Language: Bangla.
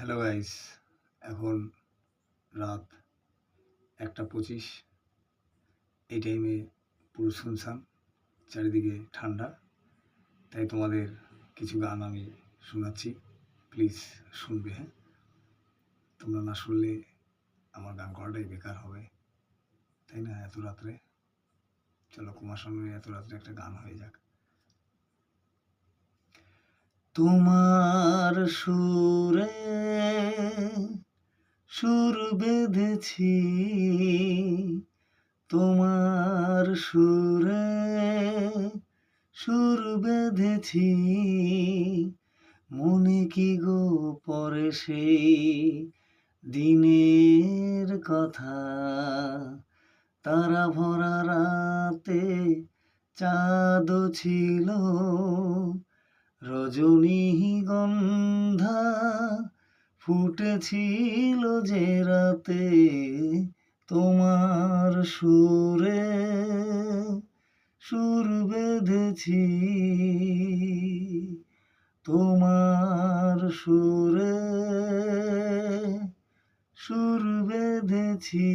হ্যালো গাইস, এখন রাত 1:25। এই টাইমে পুরো শুনশান, চারিদিকে ঠান্ডা। তাই তোমাদের কিছু গান আমি শোনাচ্ছি, প্লিজ শুনবে। হ্যাঁ, তোমরা না শুনলে আমার গান করাটাই বেকার হবে, তাই না? এত রাত্রে চলো কুমার শানুর এত রাত্রে একটা গান হয়ে যাক। তোমার সুরে সুর বেঁধেছি, তোমার সুরে সুর বেঁধেছি, মনে কি গো পড়ে সেই দিনের কথা। তারা ভরা রাতে চাঁদ ছিল, রজনীগন্ধা ফুটেছিল যে রাতে, তোমার সুরে সুর বেঁধেছি, তোমার সুরে সুর বেঁধেছি।